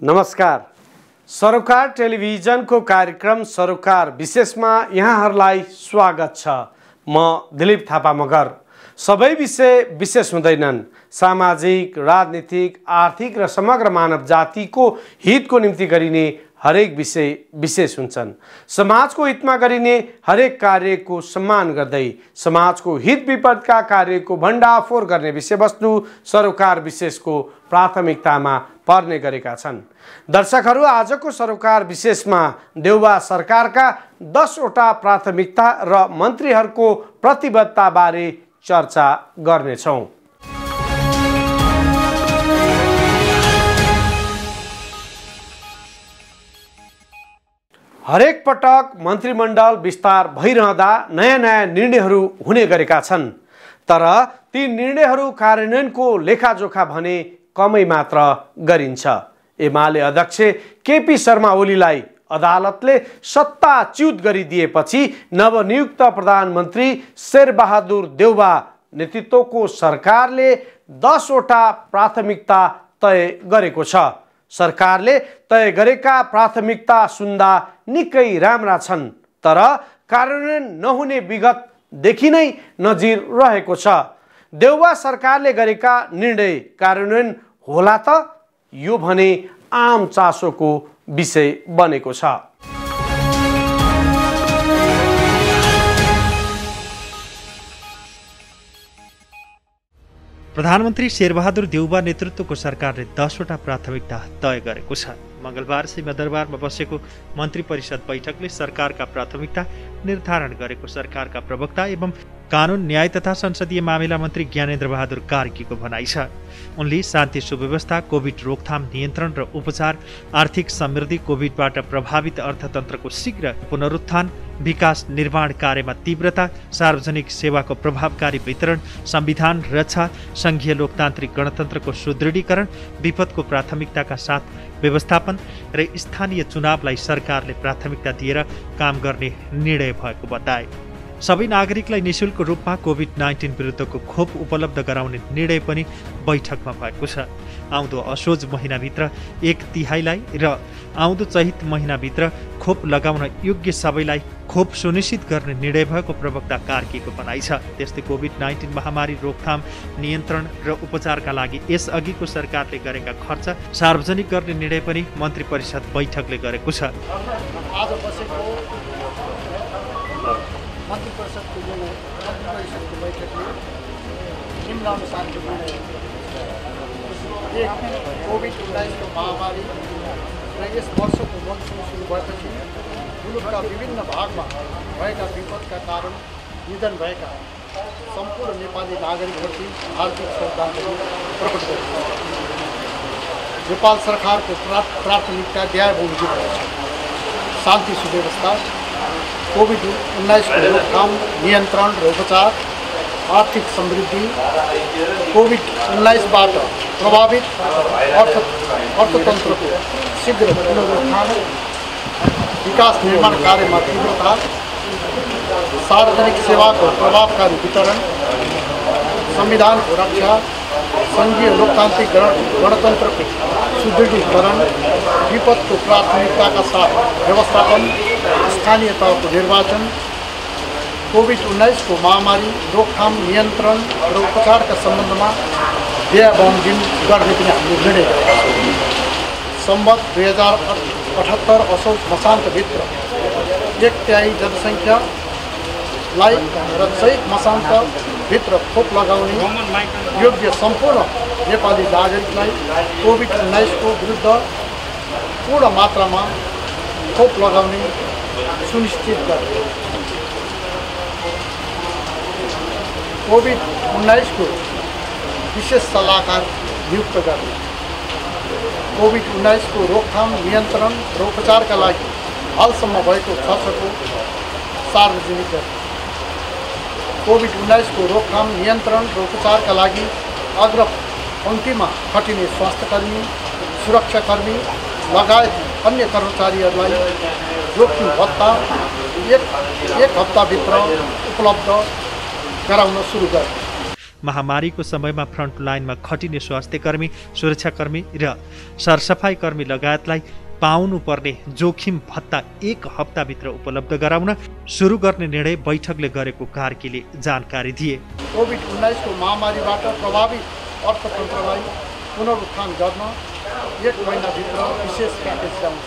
नमस्कार। सरोकार टेलिभिजनको कार्यक्रम सरोकार विशेषमा यहाँहरूलाई स्वागत छ। म दिलीप थापा मगर। सबै विषय विशेष हुँदैनन्। सामाजिक, राजनीतिक, आर्थिक र समग्र मानव जातिको हितको निम्ति गरिने हरेक विषय विशेष हुन्छन्। समाजको हितमा गरिने हरेक कार्यको सम्मान गर्दै समाजको हित विपदका कार्यको भण्डाफोर गर्ने विषयवस्तु सरोकार विशेषको प्राथमिकतामा पर्ने गरेका छन्। दर्शकहरू, आजको सरोकार विशेषमा देउबा सरकारका 10 वटा प्राथमिकता र मन्त्रीहरूको प्रतिबद्धताबारे चर्चा गर्नेछौँ। हरेक पटक मन्त्रीमण्डल विस्तार भइरहँदा नयाँ निर्णयहरू हुने गरेका छन्, तर ती निर्णयहरू कार्यान्वयनको लेखाजोखा भने कमै मात्र गरिन्छ। एमाले अध्यक्ष केपी शर्मा ओलीलाई अदालतले सत्ताच्युत गरिदिएपछि नवनियुक्त प्रधानमन्त्री शेरबहादुर देउबा नेतृत्वको सरकारले 10 वटा प्राथमिकता तय गरेको छ। सरकारले तय गरेका प्राथमिकता सुन्दा निकै राम्रा छन्, तर कार्यान्वयन नहुने विगतदेखि नै नजिर रहेको छ। देउबा सरकारले गरेका निर्णय कार्यान्वयन होला त? यो भने आम चासोको विषय बनेको छ। प्रधानमन्त्री शेरबहादुर देउबा नेतृत्वको सरकारले 10 वटा प्राथमिकता तय गरेको छ। मंगलबार सिंहदरबारमा बसेको मन्त्री परिषद बैठकले सरकारका प्राथमिकता निर्धारण गरेको सरकारका प्रवक्ता एवं कानुन, न्याय तथा संसदीय मामिला मन्त्री ज्ञानेन्द्र बहादुर कार्कीको भनाइ छ। उनले शान्ति सुव्यवस्था, कोभिड रोकथाम, नियन्त्रण र उपचार, आर्थिक समृद्धि, कोभिडबाट प्रभावित अर्थतन्त्रको शीघ्र पुनरुत्थान, विकास निर्माण कार्यमा तीव्रता, सार्वजनिक सेवाको प्रभावकारी वितरण, संविधान रक्षा, संघीय लोकतान्त्रिक गणतन्त्रको सुदृढीकरण, विपदको प्राथमिकताका साथ व्यवस्थापन र स्थानीय चुनावलाई सरकारले प्राथमिकता दिएर काम गर्ने निर्णय भएको बताए। सबै नागरिकलाई निःशुल्क रूपमा कोभिड-19 विरुद्धको खोप उपलब्ध गराउने निर्णय पनि बैठकमा भएको छ। आउँदो असोज महिनाभित्र 1/3 र आउँदो चैत महिनाभित्र खोप लगाउन योग्य सबैलाई खोप सुनिश्चित गर्ने निर्णय भएको प्रवक्ता कार्कीको भनाइ छ। त्यस्तै कोभिड-19 महामारी रोकथाम, नियन्त्रण र उपचारका लागि यसअघिको सरकारले गरेका खर्च सार्वजनिक गर्ने निर्णय पनि मन्त्री परिषद बैठकले गरेको छ। मन्त्री परिषदको बैठकले निम्नानुसारको निर्णय कोभिड-19 महामारी र यस वर्षको मनसुन सुरु भएपछि मुलुकका विभिन्न भागमा भएका विपदका कारण निधन भएका सम्पूर्ण नेपाली नागरिकप्रति हार्दिक श्रद्धाञ्जली प्रकट गरेको छ। नेपाल सरकारको प्राथमिकता न्यायभूमि शान्ति सुव्यवस्था, कोभिड-19 को रोकथाम, नियन्त्रण र उपचार, आर्थिक समृद्धि, कोभिड-19बाट प्रभावित अर्थतन्त्रको शीघ्र पुनरुत्थान, विकास निर्माण कार्यमा तीव्रता, सार्वजनिक सेवाको प्रभावकारी वितरण, संविधानको रक्षा, संघीय लोकतान्त्रिक गणतन्त्रको सुदृढीकरण, विपदको प्राथमिकताका साथ व्यवस्थापन, स्थानीय तहको निर्वाचन, कोभिड-19 को महामारी रोकथाम, नियन्त्रण र उपचारका सम्बन्धमा व्यय बमोजिम गर्ने पनि हामीले निर्णय गरेका छौँ। सम्वत 2078 असोज मसान्तभित्र 1/3 जनसङ्ख्यालाई र चैत मसान्तभित्र खोप लगाउने योग्य सम्पूर्ण नेपाली नागरिकलाई कोभिड-19 को विरुद्ध पूर्ण मात्रामा खोप लगाउने सुनिश्चित गर्ने, कोभिड-19 को विशेष सल्लाहकार नियुक्त गर्ने, कोभिड-19 को रोकथाम, नियन्त्रण र उपचारका लागि हालसम्म भएको खर्चको सार्वजनिक गर्ने, कोभिड-19 को रोकथाम, नियन्त्रण र उपचारका लागि अग्र पङ्क्तिमा खटिने स्वास्थ्यकर्मी, सुरक्षाकर्मी लगायत अन्य कर्मचारीहरूलाई जोखिम भत्ता एक हप्ताभित्र उपलब्ध गराउन सुरु गर्ने। महामारीको समयमा फ्रन्टलाइनमा खटिने स्वास्थ्यकर्मी, सुरक्षाकर्मी र सरसफाइकर्मी लगायतलाई पाउनुपर्ने जोखिम भत्ता 1 हप्ताभित्र उपलब्ध गराउन सुरु गर्ने निर्णय बैठकले गरेको कार्कीले जानकारी दिए। कोभिड-19 को महामारीबाट प्रभावित अर्थतन्त्रलाई पुनरुत्थान गर्न 1 महिनाभित्र विशेष प्याकेज ल्याउनु,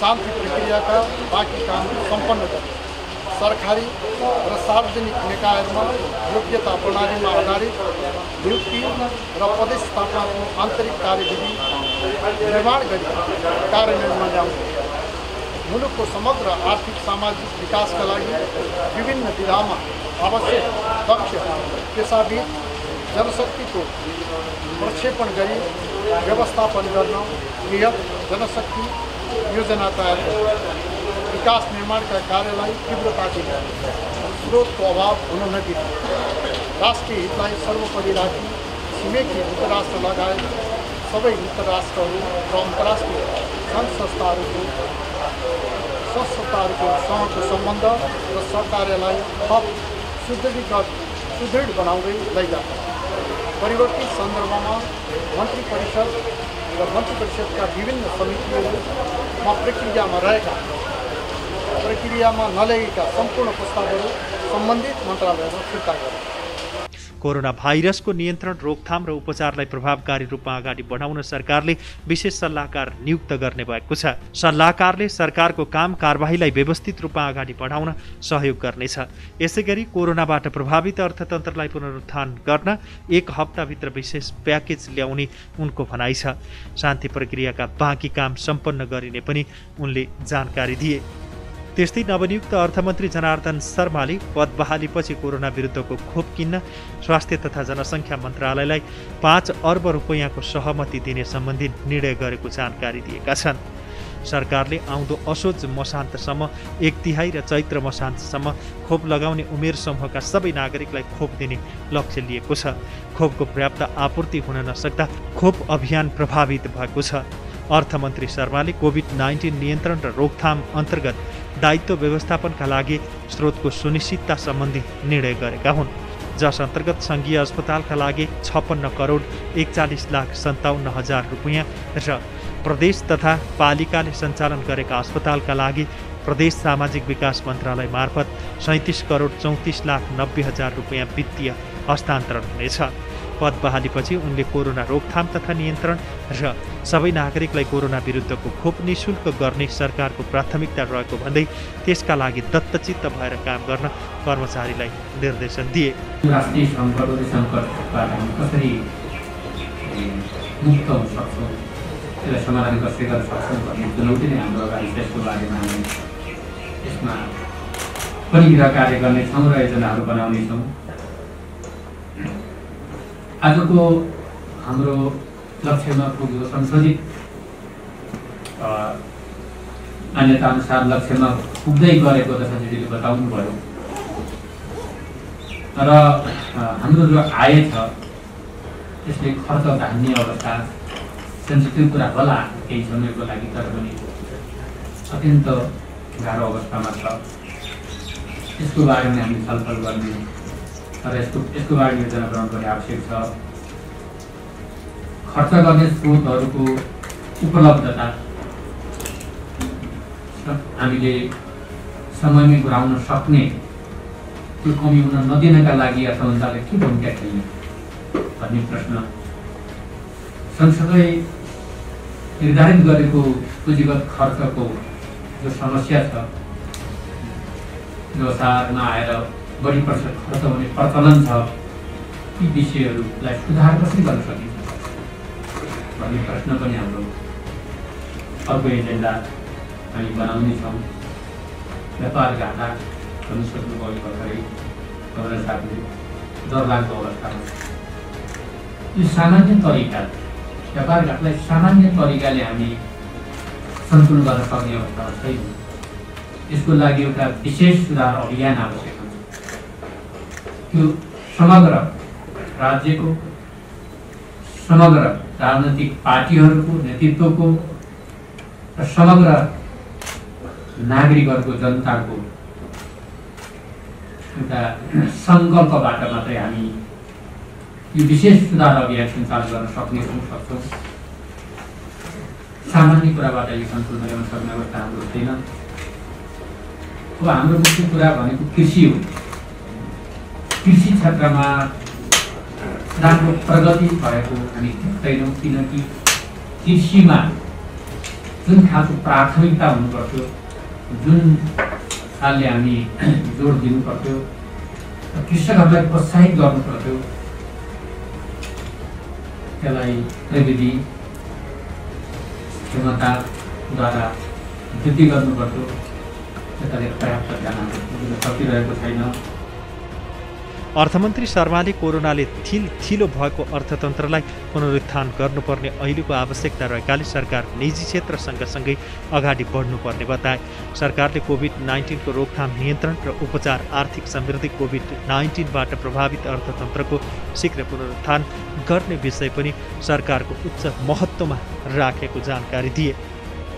शान्ति प्रक्रियाका बाँकी काम सम्पन्न गर्ने, सरकारी र सार्वजनिक निकायहरूमा योग्यता प्रणालीमा आधारित नियुक्ति र पदस्थापनाको आन्तरिक कार्यविधि निर्माण गरी कार्यान्वयनमा ल्याउनु, मुलुकको समग्र आर्थिक सामाजिक विकासका लागि विभिन्न विधामा आवश्यक दक्ष पेसाविद जनशक्तिको प्रक्षेपण गरी व्यवस्थापन गर्न बृहत जनशक्ति योजना तयार गर्नु, विकास निर्माणका कार्यलाई तीव्रता दिने, स्रोतको अभाव हुन नदिने, राष्ट्रिय हितलाई सर्वोपरि राखी छिमेकी मित्रराष्ट्र लगायत सबै मित्रराष्ट्रहरू र अन्तर्राष्ट्रिय सङ्घ संस्थाहरूको सँगको सम्बन्ध र सहकार्यलाई थप सुदृढ बनाउँदै लैजाने, परिवर्तित सन्दर्भमा मन्त्री परिषद र मन्त्री परिषदका विभिन्न समितिहरूमा प्रक्रियामा नल्याएका सम्पूर्ण प्रस्तावहरू सम्बन्धित मन्त्रालयमा फिर्ता गर्ने। कोरोना भाइरसको नियन्त्रण, रोकथाम र उपचारलाई प्रभावकारी रूपमा अगाडि बढाउन सरकारले विशेष सल्लाहकार नियुक्त गर्ने भएको छ। सल्लाहकारले सरकारको काम कारबाहीलाई व्यवस्थित रूपमा अगाडि बढाउन सहयोग गर्नेछ। यसैगरी कोरोनाबाट प्रभावित अर्थतन्त्रलाई पुनरुत्थान गर्न 1 हप्ताभित्र विशेष प्याकेज ल्याउने उनको भनाइ छ। शान्ति प्रक्रियाका बाँकी काम सम्पन्न गरिने पनि उनले जानकारी दिए। त्यस्तै नवनियुक्त अर्थमन्त्री जनार्दन शर्माले पद बहालीपछि कोरोना विरुद्धको खोप किन्न स्वास्थ्य तथा जनसङ्ख्या मन्त्रालयलाई 5 अर्ब रुपैयाँको सहमति दिने सम्बन्धी निर्णय गरेको जानकारी दिएका छन्। सरकारले आउँदो असोज मसान्तसम्म 1/3 र चैत्र मसान्तसम्म खोप लगाउने उमेर समूहका सबै नागरिकलाई खोप दिने लक्ष्य लिएको छ। खोपको पर्याप्त आपूर्ति हुन नसक्दा खोप अभियान प्रभावित भएको छ। अर्थमन्त्री शर्माले कोभिड-19 नियन्त्रण र रोकथाम अन्तर्गत दायित्व व्यवस्थापनका लागि स्रोतको सुनिश्चितता सम्बन्धी निर्णय गरेका हुन्, जस अन्तर्गत सङ्घीय अस्पतालका लागि 56 करोड 41,57,000 रुपैयाँ र प्रदेश तथा पालिकाले सञ्चालन गरेका अस्पतालका लागि प्रदेश सामाजिक विकास मन्त्रालय मार्फत 37 करोड 34,90,000 रुपैयाँ वित्तीय हस्तान्तरण हुनेछ। पद बहालीपछि उनले कोरोना रोकथाम तथा नियन्त्रण र सबै नागरिकलाई कोरोना विरुद्धको खोप निःशुल्क गर्ने सरकारको प्राथमिकता रहेको भन्दै त्यसका लागि दत्तचित्त भएर काम गर्न कर्मचारीलाई निर्देशन दिए। राष्ट्रिय सङ्कटबाट हामी कसरी मुक्त हुन सक्छौँ, त्यसलाई समाधान कसरी गर्न सक्छौँ भन्ने चुनौती नै हाम्रो अगाडि छ। यसको बारेमा हामी यसमा पनि कार्य गर्नेछौँ र योजनाहरू बनाउनेछौँ। आजको हाम्रो लक्ष्यमा पुग्यो, संशोधित मान्यताअनुसार लक्ष्यमा पुग्दै गरेको दशाजीले बताउनु भयो। र हाम्रो जो आय छ त्यसले खर्च धान्ने अवस्था सेन्सिटिभ कुरा होला केही समयको लागि, तर पनि अत्यन्त गाह्रो अवस्थामा छ। यसको बारेमा हामी छलफल गर्ने र यसको बारेमा योजना बनाउनु पनि आवश्यक छ। खर्च गर्ने स्रोतहरूको उपलब्धता हामीले समयमै पुर्याउन सक्ने, त्यो कमी हुन नदिनका लागि अर्थमन्त्रालयले के भूमिका खेल्ने भन्ने प्रश्न, सँगसँगै निर्धारित गरेको पुँजीगत खर्चको जो समस्या छ, व्यवसायमा आएर बढी प्रतिशत खर्च हुने प्रचलन छ, ती विषयहरूलाई सुधार कसरी गर्न सकिन्छ भन्ने प्रश्न पनि हाम्रो अर्को एजेन्डा हामी बनाउनेछौँ। व्यापार घाटा भन्नु सक्नुभयो भर्खरै गभर्नर साहबले डरलाग्दो अवस्थामा यो सामान्य तरिका व्यापार घाटलाई सामान्य तरिकाले हामी सन्तुलन गर्न सक्ने अवस्थामा छैन। यसको लागि एउटा विशेष सुधार अभियान आवश्यक हुन्छ। त्यो समग्र राज्यको, समग्र राजनैतिक पार्टीहरूको नेतृत्वको र समग्र नागरिकहरूको, जनताको एउटा सङ्कल्पबाट मात्रै हामी यो विशेष सुधार अभियान सञ्चालन गर्न सक्छौँ। सामान्य कुराबाट यो सन्तुलन ल्याउन सक्ने अवस्था हाम्रो हुँदैन। अब हाम्रो मुख्य कुरा भनेको कृषि हो। कृषि क्षेत्रमा राम्रो प्रगति भएको हामी देख्दैनौँ, किनकि कृषिमा जुन खालको प्राथमिकता हुनुपर्थ्यो, जुन खालले हामी जोड दिनुपर्थ्यो, कृषकहरूलाई प्रोत्साहित गर्नुपर्थ्यो, त्यसलाई प्रविधि क्षमताद्वारा वृद्धि गर्नुपर्थ्यो, त्यसले पर्याप्त ध्यान दिन सकिरहेको छैन। अर्थमन्त्री शर्माले कोरोनाले थिलो भएको अर्थतन्त्रलाई पुनरुत्थान गर्नुपर्ने अहिलेको आवश्यकता रहेकाले सरकार निजी क्षेत्र सँगसँगै अगाडि बढ्नुपर्ने बताए। सरकारले कोभिड-19 को रोकथाम, नियन्त्रण र उपचार, आर्थिक समृद्धि, कोभिड-19बाट प्रभावित अर्थतन्त्रको शीघ्र पुनरुत्थान गर्ने विषय पनि सरकारको उच्च महत्त्वमा राखेको जानकारी दिए।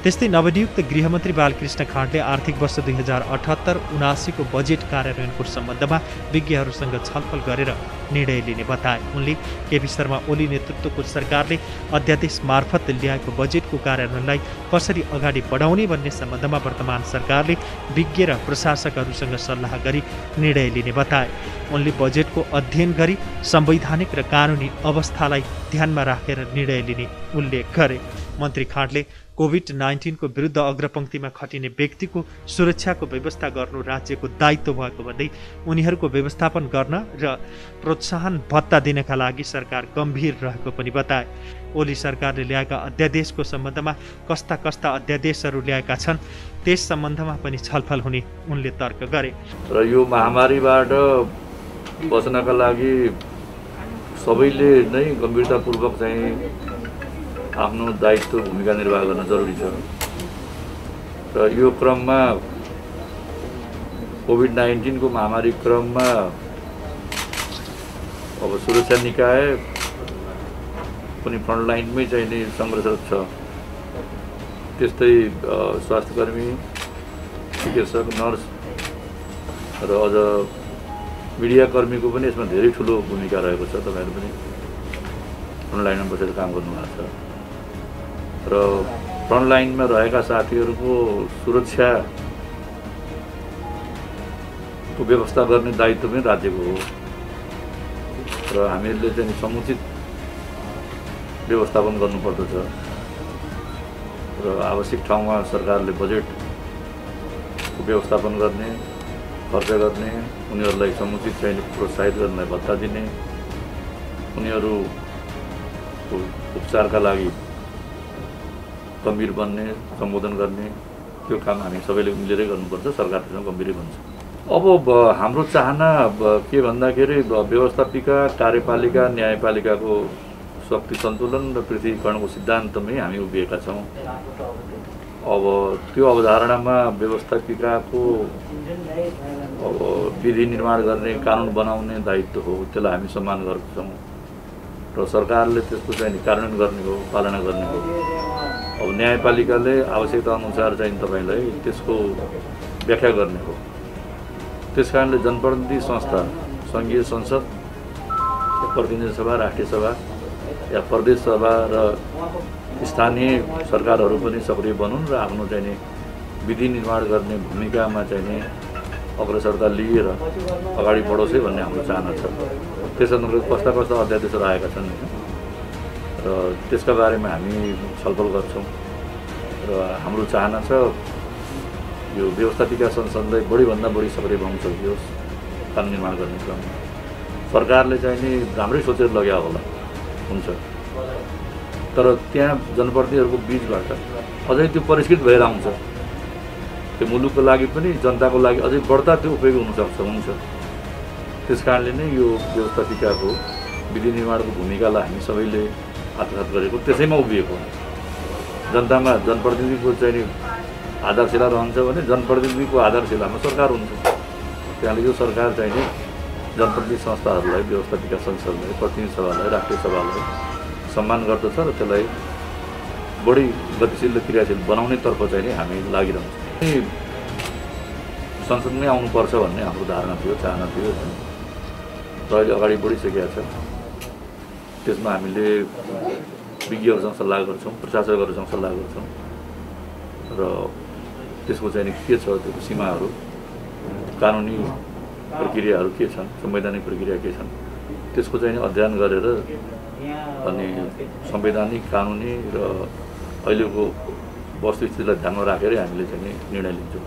त्यस्तै नवनियुक्त गृहमन्त्री बालकृष्ण खाँडले आर्थिक वर्ष 2078-79 को बजेट कार्यान्वयनको सम्बन्धमा विज्ञहरूसँग छलफल गरेर निर्णय लिने बताए। उनले केपी शर्मा ओली नेतृत्वको सरकारले अध्यादेश मार्फत ल्याएको बजेटको कार्यान्वयनलाई कसरी अगाडि बढाउने भन्ने सम्बन्धमा वर्तमान सरकारले विज्ञ र प्रशासकहरूसँग सल्लाह गरी निर्णय लिने बताए। उनले बजेटको अध्ययन गरी संवैधानिक र कानुनी अवस्थालाई ध्यानमा राखेर निर्णय लिने उल्लेख गरे। मन्त्री खाँडले कोभिड-19 को विरुद्ध अग्रपङ्क्तिमा खटिने व्यक्तिको सुरक्षाको व्यवस्था गर्नु राज्यको दायित्व भएको भन्दै उनीहरूको व्यवस्थापन गर्न र प्रोत्साहन भत्ता दिनका लागि सरकार गम्भीर रहेको पनि बताए। ओली सरकारले ल्याएका अध्यादेशको सम्बन्धमा कस्ता अध्यादेशहरू ल्याएका छन् त्यस सम्बन्धमा पनि छलफल हुने उनले तर्क गरे। र यो महामारीबाट बच्नका लागि सबैले नै गम्भीरतापूर्वक चाहिँ आफ्नो दायित्व भूमिका निर्वाह गर्न जरुरी छ। र यो क्रममा कोभिड-19 को महामारी क्रममा अब सुरक्षा निकाय पनि फ्रन्टलाइनमै चाहिँ नि संघर्षरत छ। त्यस्तै स्वास्थ्यकर्मी, चिकित्सक, नर्स र अझ मिडियाकर्मीको पनि यसमा धेरै ठुलो भूमिका रहेको छ। तपाईँहरू पनि फ्रन्टलाइनमा बसेर काम गर्नुभएको छ र फ्रन्टलाइनमा रहेका साथीहरूको सुरक्षाको व्यवस्था गर्ने दायित्व पनि राज्यको हो र हामीहरूले चाहिँ समुचित व्यवस्थापन गर्नुपर्दछ र आवश्यक ठाउँमा सरकारले बजेटको व्यवस्थापन गर्ने, खर्च गर्ने, उनीहरूलाई समुचित चाहिँ प्रोत्साहित गर्नलाई भत्ता दिने, उनीहरूको उपचारका लागि गम्भीर बन्ने, सम्बोधन गर्ने, त्यो काम हामी सबैले मिलेरै गर्नुपर्छ। सरकारसँग गम्भीरै बन्छ। अब हाम्रो चाहना के भन्दाखेरि व्यवस्थापिका, कार्यपालिका, न्यायपालिकाको शक्ति सन्तुलन र पृथकीकरणको सिद्धान्तमै हामी उभिएका छौँ। अब त्यो अवधारणामा व्यवस्थापिकाको अब विधि निर्माण गर्ने, कानुन बनाउने दायित्व हो, त्यसलाई हामी सम्मान गरेका छौँ र सरकारले त्यसको चाहिँ कार्यान्वयन गर्ने हो, पालना गर्ने हो। अब न्यायपालिकाले आवश्यकता अनुसार चाहिँ तपाईँलाई त्यसको व्याख्या गर्ने हो। त्यसकारणले जनप्रतिनिधि संस्था, सङ्घीय संसद, प्रतिनिधि सभा, राष्ट्रिय सभा या प्रदेश सभा र स्थानीय सरकारहरू पनि सक्रिय बनुन् र आफ्नो चाहिँ नि विधि निर्माण गर्ने भूमिकामा चाहिँ नि अग्रसरता लिएर अगाडि बढोस् है भन्ने हाम्रो चाहना छ। त्यस अन्तर्गत कस्ता अध्यादेशहरू आएका छन् र त्यसका बारेमा हामी छलफल गर्छौँ र हाम्रो चाहना छ यो व्यवस्थापिका संसदलाई बढीभन्दा बढी सक्रिय बनाउन सकियोस् कानुन निर्माण गर्ने क्रममा। सरकारले चाहिँ नि राम्रै सोचेर लग्या होला हुन्छ, तर त्यहाँ जनप्रतिनिधिहरूको बिचबाट अझै त्यो परिष्कृत भएर आउँछ। त्यो मुलुकको लागि पनि जनताको लागि अझै बढ्ता त्यो उपयोगी हुनसक्छ हुन्छ। त्यसकारणले नै यो व्यवस्थापिकाको विधि निर्माणको भूमिकालाई हामी सबैले आत्मसात गरेको, त्यसैमा उभिएको। जनतामा जनप्रतिनिधिको चाहिँ नि आधारशिला रहन्छ भने जनप्रतिनिधिको आधारशिलामा सरकार हुन्छ। त्यहाँले यो सरकार चाहिँ नि जनप्रतिनिधि संस्थाहरूलाई, व्यवस्थापिका संसदलाई, प्रतिनिधि सभालाई, राष्ट्रिय सभालाई सम्मान गर्दछ र त्यसलाई बढी गतिशील र क्रियाशील बनाउनेतर्फ चाहिँ नि हामी लागिरहन्छौँ। संसदमै आउनुपर्छ भन्ने हाम्रो धारणा थियो, चाहना थियो र अहिले अगाडि बढिसकेका छ। त्यसमा हामीले विज्ञहरूसँग सल्लाह गर्छौँ, प्रशासकहरूसँग सल्लाह गर्छौँ र त्यसको चाहिँ के छ त्यो सीमाहरू, कानुनी प्रक्रियाहरू के छन्, संवैधानिक प्रक्रिया के छन्, त्यसको चाहिँ अध्ययन गरेर अनि संवैधानिक कानुनी र अहिलेको वस्तुस्थितिलाई ध्यानमा राखेरै हामीले चाहिँ निर्णय लिन्छौँ।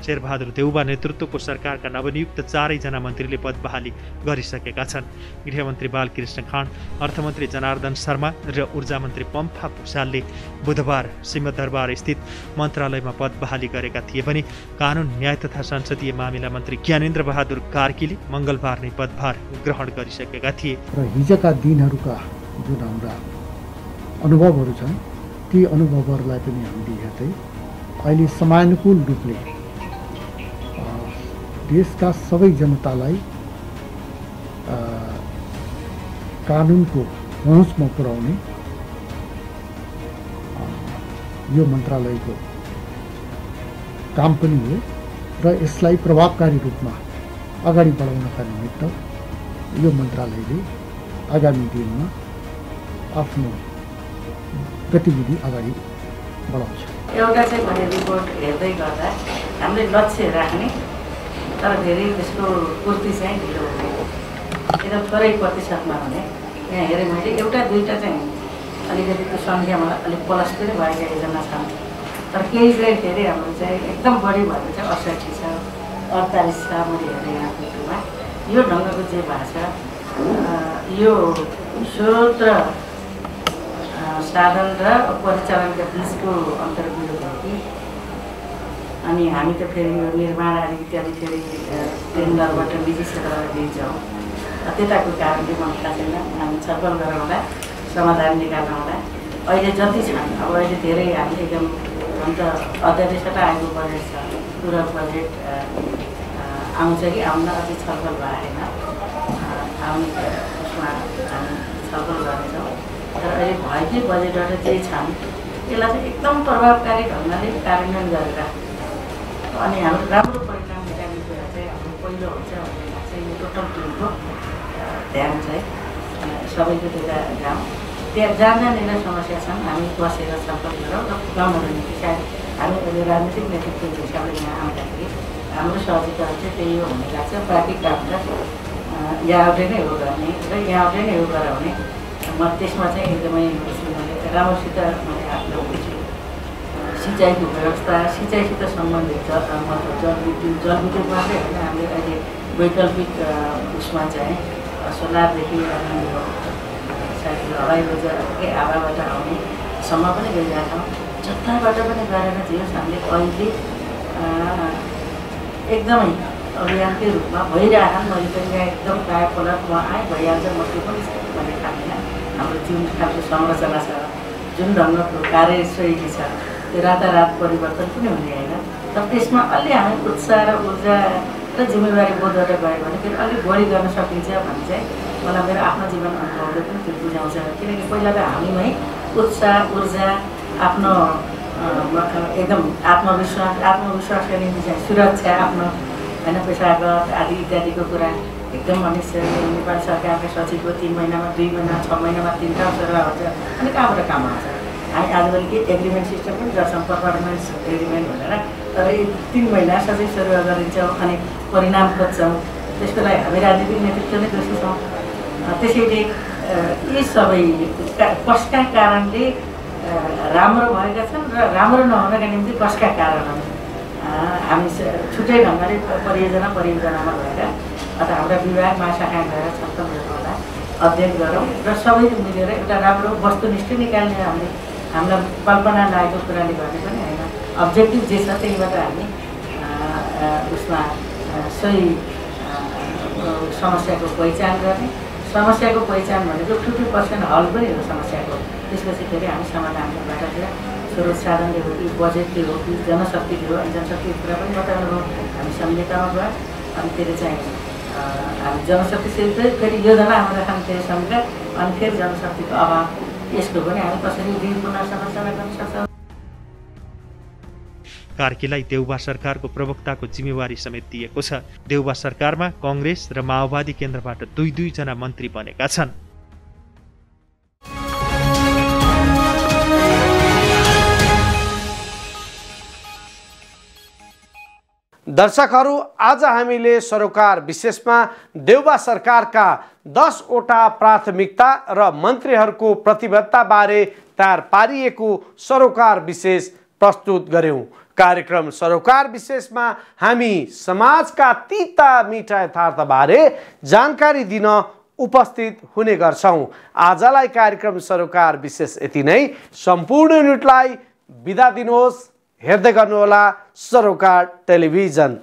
शेरबहादुर देउबा नेतृत्वको सरकारका नवनियुक्त 4 जना मन्त्रीले पद बहाली गरिसकेका छन्। गृहमन्त्री बालकृष्ण खाँड, अर्थमन्त्री जनार्दन शर्मा र ऊर्जा मन्त्री पम्फा भूषालले बुधबार सिंहदरबार स्थित मन्त्रालयमा पद बहाली गरेका थिए भने कानुन, न्याय तथा संसदीय मामिला मन्त्री ज्ञानेन्द्र बहादुर कार्कीले मङ्गलबार नै पदभार ग्रहण गरिसकेका थिए। र हिजोका दिनहरूका जुन हाम्रा अनुभवहरू छन् ती अनुभवहरूलाई पनि हामीले हेर्दै अहिले समयानुकूल रूपले देशका सबै जनतालाई कानुनको पहुँचमा पुर्याउने यो मन्त्रालयको काम पनि हो र यसलाई प्रभावकारी रूपमा अगाडि बढाउनका निमित्त यो मन्त्रालयले आगामी दिनमा आफ्नो गतिविधि अगाडि बढाउँछ। एउटा चाहिँ मैले रिपोर्ट हेर्दै गर्दा हामीले लक्ष्य राख्ने तर धेरै त्यसको पूर्ति चाहिँ ढिलो हुने, एकदम थोरै प्रतिशतमा हुने। यहाँ हेरेँ मैले एउटा दुईवटा चाहिँ अलिकति त्यो सङ्ख्या मलाई अलिक प्लस पनि भएका योजना छन्, तर केही चाहिँ धेरै हाम्रो चाहिँ एकदम बढी भएको चाहिँ 68 छ, 48 छ। मैले हेरेँ यहाँ पेपरमा यो ढङ्गको जे भएको छ यो स्रोत र साधन र परिचालनका बिचको अन्तर्विरोध हो कि, अनि हामी त फेरि यो निर्माण आदि इत्यादि फेरि टेन्डरबाट निजी क्षेत्रलाई दिन्छौँ, त्यताको कारणले मलाई थाहा छैन। हामी छलफल गरेर होला, समाधान निकाल्न होला। अहिले जति छन् अब अहिले धेरै हामी एकदम अन्त अध्यादेशबाट आएको बजेट छ, पुरा बजेट आउँछ कि आउन अझै छलफल भएन, आउने उसमा हामी छलफल गर्नेछौँ। तर अहिले भएकै बजेटबाट जे छन् त्यसलाई चाहिँ एकदम प्रभावकारी ढङ्गले कार्यान्वयन गरेर अनि हाम्रो राम्रो परिणाम निकाल्ने कुरा चाहिँ हाम्रो पहिलो हुन्छ भन्ने लाग्छ। यो टोटल टिमको ध्यान चाहिँ सबैको त्यता गाउँ त्यहाँ जहाँ जहाँनिर समस्या छन् हामी बसेर छलफल गरौँ र गाउँहरू निम्ति सायद हामी अहिले राजनीतिक नेतृत्वको हिसाबले यहाँ आउँदाखेरि हाम्रो सहजीकरण चाहिँ त्यही हो भन्ने लाग्छ। बाँकी काम त यहाँबाट नै हो गर्ने र यहाँबाट नै हो गराउने। म त्यसमा चाहिँ एकदमै राम्रोसित मैले आफ्नो सिँचाइको व्यवस्था, सिँचाइसित सम्बन्धित जलविद्युत मात्रै होइन, हामीले अहिले वैकल्पिक उसमा चाहिँ सोलरदेखि सायद हवाई ऊर्जाकै हावाबाट आउने सम्म पनि गइरहेका छौँ। जताबाट पनि गरेर जे होस् हामीले अहिले एकदमै अभियानकै रूपमा भइरहेछन्। मैले पनि यहाँ एकदम प्रायः पलट म आएँ भइहाल्छ म त्यो पनि मैले खाँदिनँ। हाम्रो जुन खालको संरचना छ, जुन ढङ्गको कार्यशैली छ त्यो रातारात परिवर्तन पनि हुने होइन। तर त्यसमा अलि हामी उत्साह र ऊर्जा र जिम्मेवारी बोधबाट गयो भने फेरि अलिक बढी गर्न सकिन्छ भन्ने चाहिँ मलाई मेरो आफ्नो जीवन अनुभवले पनि त्यो बुझाउँछ। किनकि पहिला त हामीमै उत्साह ऊर्जा आफ्नो एकदम आत्मविश्वासका निम्ति चाहिँ सुरक्षा आफ्नो होइन पेसागत आदि इत्यादिको कुरा एकदम अनिश्चय। नेपाल सरकारले सचिवको 3 महिनामा 2 महिना 6 महिनामा 3 ठाउँ सरुवा हुन्छ, अनि कहाँबाट काम आउँछ। हामी आजभोलि के एग्रिमेन्ट सिस्टम पनि गर्छौँ, पर्फर्मेन्स एग्रिमेन्ट भनेर, तर 3 महिना सचिव सरुवा गरिन्छौँ अनि परिणाम खोज्छौँ। त्यसको लागि हामी राजनीतिक नेतृत्व नै दोषी छौँ। त्यसैले यी सबै कसका कारणले राम्रो भएका छन् र राम्रो नहुनका निम्ति कसका कारणहरू हामी छुट्टै ढङ्गले परियोजनामा गएर अथवा हाम्रा विभाग महाशाखा गएर छलफल गर्नुहोला, अध्ययन गरौँ र सबैले मिलेर एउटा राम्रो वस्तुनिष्ठ निकाल्ने हामीले हामीलाई कल्पना लागेको कुराले गर्ने पनि होइन। अब्जेक्टिभ जे छ त्यहीबाट हामी उसमा सही समस्याको पहिचान गर्ने। समस्याको पहिचान भनेको 50% हल पनि हो समस्याको। त्यसपछि फेरि हामी समाधानको बाटोतिर स्रोत साधनले हो कि बजेटले हो कि जनशक्तिले हो, अनि जनशक्तिको कुरा पनि बताउनु भयो। हामी संहितामा गयो अनि फेरि चाहिँ हामी जनशक्तिसित फेरि योजना हाम्रो खान्थ्यो संहिता, अनि फेरि जनशक्तिको अभाव, यसको पनि हामी कसरी पुनः संरचना गर्न सक्छौँ। कार्कीलाई देउबा सरकारको प्रवक्ताको जिम्मेवारी समेत दिएको छ। देउबा सरकारमा कांग्रेस र माओवादी केन्द्रबाट दुई जना मन्त्री बनेका छन्। दर्शकहरू, आज हामीले सरोकार विशेषमा देउबा सरकारका 10 वटा प्राथमिकता र मन्त्रीहरूको प्रतिबद्धता बारे तयार पारिएको सरोकार विशेष प्रस्तुत गर्यौं। कार्यक्रम सरोकार विशेषमा हामी समाजका तीता मीठा यथार्थ बारे जानकारी दिन उपस्थित हुने गर्छौं। आजलाई कार्यक्रम सरोकार विशेष यति नै। सम्पूर्ण युनिटलाई बिदा दिनुहोस्। हेर्दै गर्नुहोला सरोकार टेलिभिजन।